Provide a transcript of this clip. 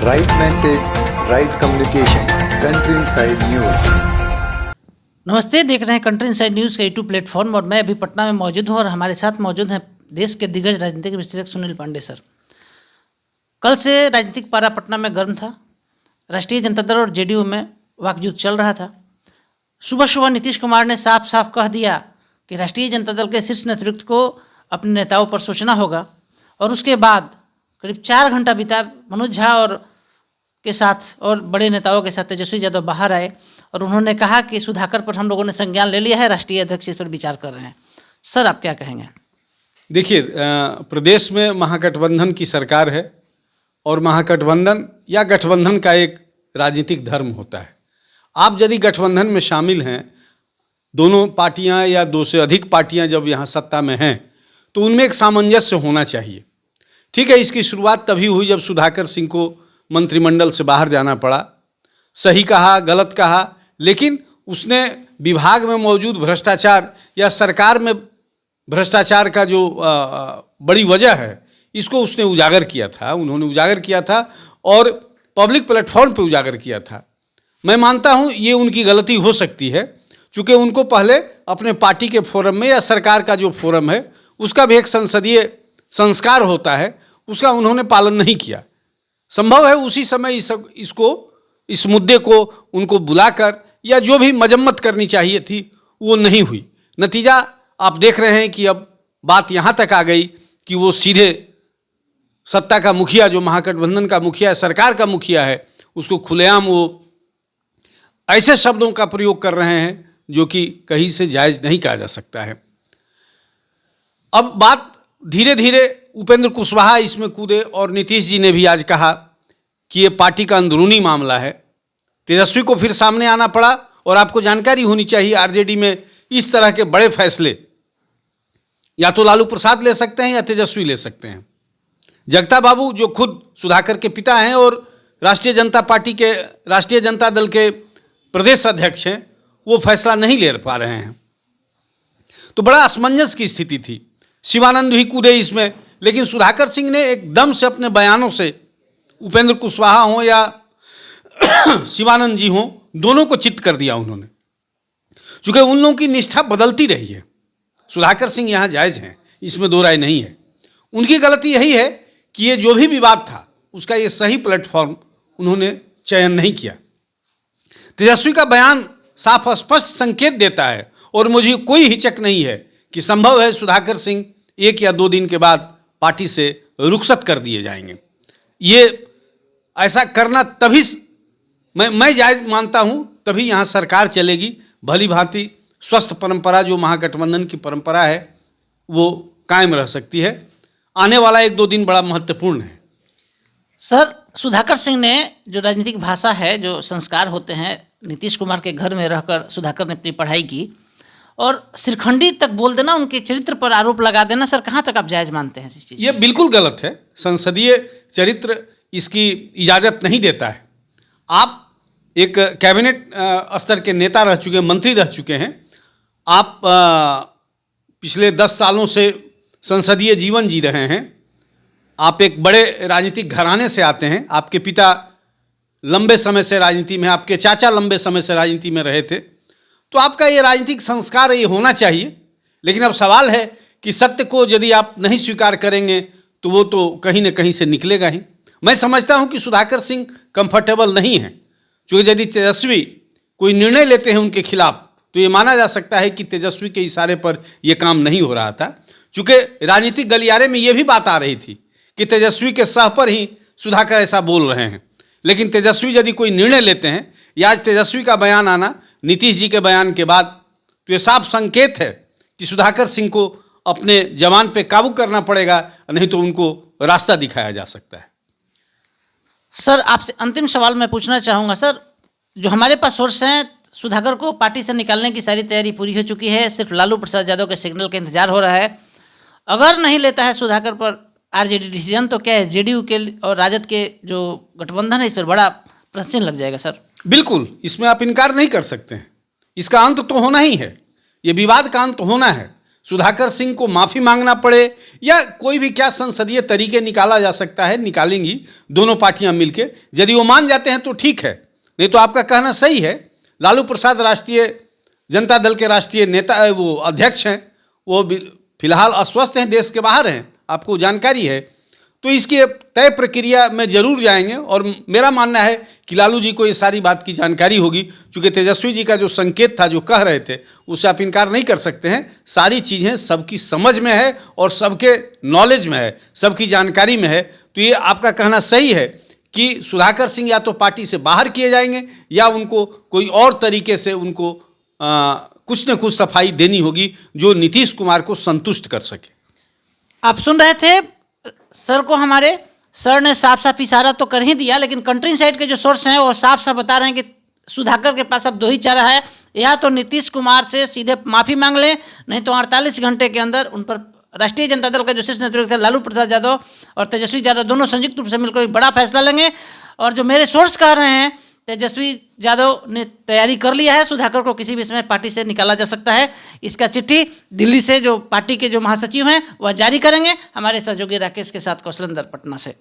Right message, right communication, country inside news. नमस्ते, देख रहे हैं कंट्री इनसाइड न्यूज़ का यूट्यूब प्लेटफॉर्म और मैं अभी पटना में मौजूद हूं और हमारे साथ मौजूद हैं देश के दिग्गज राजनीतिक विश्लेषक सुनील पांडे सर। कल से राजनीतिक पारा पटना में गर्म था। राष्ट्रीय जनता दल और जेडीयू में वाकझूट चल रहा था। सुबह सुबह नीतीश कुमार ने साफ साफ कह दिया कि राष्ट्रीय जनता दल के शीर्ष नेतृत्व को अपने नेताओं पर सोचना होगा और उसके बाद करीब 4 घंटा बीता। मनोज झा और के साथ और बड़े नेताओं के साथ तेजस्वी यादव बाहर आए और उन्होंने कहा कि सुधाकर पर हम लोगों ने संज्ञान ले लिया है, राष्ट्रीय अध्यक्ष इस पर विचार कर रहे हैं। सर, आप क्या कहेंगे? देखिए, प्रदेश में महागठबंधन की सरकार है और महागठबंधन या गठबंधन का एक राजनीतिक धर्म होता है। आप यदि गठबंधन में शामिल हैं, दोनों पार्टियां या 2 से अधिक पार्टियां जब यहाँ सत्ता में हैं तो उनमें एक सामंजस्य होना चाहिए। ठीक है, इसकी शुरुआत तभी हुई जब सुधाकर सिंह को मंत्रिमंडल से बाहर जाना पड़ा। सही कहा, गलत कहा, लेकिन उसने विभाग में मौजूद भ्रष्टाचार या सरकार में भ्रष्टाचार का जो बड़ी वजह है, इसको उसने उजागर किया था, उन्होंने उजागर किया था और पब्लिक प्लेटफॉर्म पे उजागर किया था। मैं मानता हूँ ये उनकी गलती हो सकती है, क्योंकि उनको पहले अपने पार्टी के फोरम में या सरकार का जो फोरम है उसका भी एक संसदीय संस्कार होता है, उसका उन्होंने पालन नहीं किया। संभव है उसी समय इस मुद्दे को उनको बुलाकर या जो भी मजम्मत करनी चाहिए थी वो नहीं हुई। नतीजा आप देख रहे हैं कि अब बात यहाँ तक आ गई कि वो सीधे सत्ता का मुखिया, जो महागठबंधन का मुखिया है, सरकार का मुखिया है, उसको खुलेआम वो ऐसे शब्दों का प्रयोग कर रहे हैं जो कि कहीं से जायज़ नहीं कहा जा सकता है। अब बात धीरे धीरे उपेंद्र कुशवाहा इसमें कूदे और नीतीश जी ने भी आज कहा कि ये पार्टी का अंदरूनी मामला है। तेजस्वी को फिर सामने आना पड़ा और आपको जानकारी होनी चाहिए, आरजेडी में इस तरह के बड़े फैसले या तो लालू प्रसाद ले सकते हैं या तेजस्वी ले सकते हैं। जगता बाबू, जो खुद सुधाकर के पिता हैं और राष्ट्रीय जनता दल के प्रदेश अध्यक्ष हैं, वो फैसला नहीं ले पा रहे हैं। तो बड़ा असमंजस की स्थिति थी। शिवानंद भी कूदे इसमें, लेकिन सुधाकर सिंह ने एकदम से अपने बयानों से उपेंद्र कुशवाहा हो या शिवानंद जी हो, दोनों को चित्त कर दिया उन्होंने, क्योंकि उन लोगों की निष्ठा बदलती रही है। सुधाकर सिंह यहाँ जायज़ हैं, इसमें दो राय नहीं है। उनकी गलती यही है कि ये जो भी विवाद था उसका ये सही प्लेटफॉर्म उन्होंने चयन नहीं किया। तेजस्वी का बयान साफ स्पष्ट संकेत देता है और मुझे कोई हिचक नहीं है कि संभव है सुधाकर सिंह 1 या 2 दिन के बाद पार्टी से रुखसत कर दिए जाएंगे। ये ऐसा करना तभी मैं जायज़ मानता हूँ, तभी यहाँ सरकार चलेगी। भली भांति स्वस्थ परंपरा जो महागठबंधन की परंपरा है वो कायम रह सकती है। आने वाला 1-2 दिन बड़ा महत्वपूर्ण है। सर, सुधाकर सिंह ने जो राजनीतिक भाषा है, जो संस्कार होते हैं, नीतीश कुमार के घर में रहकर सुधाकर ने अपनी पढ़ाई की और श्रीखंडी तक बोल देना, उनके चरित्र पर आरोप लगा देना, सर कहाँ तक आप जायज़ मानते हैं इस चीज़? ये बिल्कुल गलत है। संसदीय चरित्र इसकी इजाज़त नहीं देता है। आप एक कैबिनेट स्तर के नेता रह चुके हैं, मंत्री रह चुके हैं। आप पिछले 10 सालों से संसदीय जीवन जी रहे हैं। आप एक बड़े राजनीतिक घराने से आते हैं। आपके पिता लंबे समय से राजनीति में, आपके चाचा लंबे समय से राजनीति में रहे थे, तो आपका ये राजनीतिक संस्कार ये होना चाहिए। लेकिन अब सवाल है कि सत्य को यदि आप नहीं स्वीकार करेंगे तो वो तो कहीं न कहीं से निकलेगा ही। मैं समझता हूँ कि सुधाकर सिंह कंफर्टेबल नहीं हैं, क्योंकि यदि तेजस्वी कोई निर्णय लेते हैं उनके खिलाफ तो ये माना जा सकता है कि तेजस्वी के इशारे पर यह काम नहीं हो रहा था। चूँकि राजनीतिक गलियारे में ये भी बात आ रही थी कि तेजस्वी के सह पर ही सुधाकर ऐसा बोल रहे हैं। लेकिन तेजस्वी यदि कोई निर्णय लेते हैं, या आज तेजस्वी का बयान आना नीतीश जी के बयान के बाद, तो ये साफ संकेत है कि सुधाकर सिंह को अपने जवान पे काबू करना पड़ेगा, नहीं तो उनको रास्ता दिखाया जा सकता है। सर, आपसे अंतिम सवाल मैं पूछना चाहूँगा। सर, जो हमारे पास सोर्स हैं, सुधाकर को पार्टी से निकालने की सारी तैयारी पूरी हो चुकी है, सिर्फ लालू प्रसाद यादव के सिग्नल का इंतजार हो रहा है। अगर नहीं लेता है सुधाकर पर आरजेडी डिसीजन, तो क्या है जेडीयू के और राजद के जो गठबंधन है इस पर बड़ा प्रश्न चिन्ह लग जाएगा? सर बिल्कुल, इसमें आप इनकार नहीं कर सकते हैं। इसका अंत तो होना ही है, ये विवाद का अंत होना है। सुधाकर सिंह को माफ़ी मांगना पड़े या कोई भी क्या संसदीय तरीके निकाला जा सकता है, निकालेंगी दोनों पार्टियां मिलके। यदि वो मान जाते हैं तो ठीक है, नहीं तो आपका कहना सही है। लालू प्रसाद राष्ट्रीय जनता दल के राष्ट्रीय नेता, वो अध्यक्ष हैं, वो फिलहाल अस्वस्थ हैं, देश के बाहर हैं, आपको जानकारी है। तो इसकी तय प्रक्रिया में जरूर जाएंगे और मेरा मानना है कि लालू जी को ये सारी बात की जानकारी होगी, क्योंकि तेजस्वी जी का जो संकेत था, जो कह रहे थे, उससे आप इनकार नहीं कर सकते हैं। सारी चीज़ें सबकी समझ में है और सबके नॉलेज में है, सबकी जानकारी में है। तो ये आपका कहना सही है कि सुधाकर सिंह या तो पार्टी से बाहर किए जाएंगे या उनको कोई और तरीके से उनको कुछ न कुछ सफाई देनी होगी जो नीतीश कुमार को संतुष्ट कर सके। आप सुन रहे थे सर को, हमारे सर ने साफ साफ इशारा तो कर ही दिया, लेकिन कंट्री साइड के जो सोर्स हैं वो साफ साफ बता रहे हैं कि सुधाकर के पास अब दो ही चारा है, या तो नीतीश कुमार से सीधे माफ़ी मांग लें, नहीं तो 48 घंटे के अंदर उन पर राष्ट्रीय जनता दल का जो शीर्ष नेतृत्व है लालू प्रसाद यादव और तेजस्वी यादव दोनों संयुक्त रूप से मिलकर एक बड़ा फैसला लेंगे। और जो मेरे सोर्स कह रहे हैं, तेजस्वी यादव ने तैयारी कर लिया है, सुधाकर को किसी भी समय पार्टी से निकाला जा सकता है। इसका चिट्ठी दिल्ली से जो पार्टी के जो महासचिव हैं वह जारी करेंगे। हमारे सहयोगी राकेश के साथ कौशलेंद्र पटना से।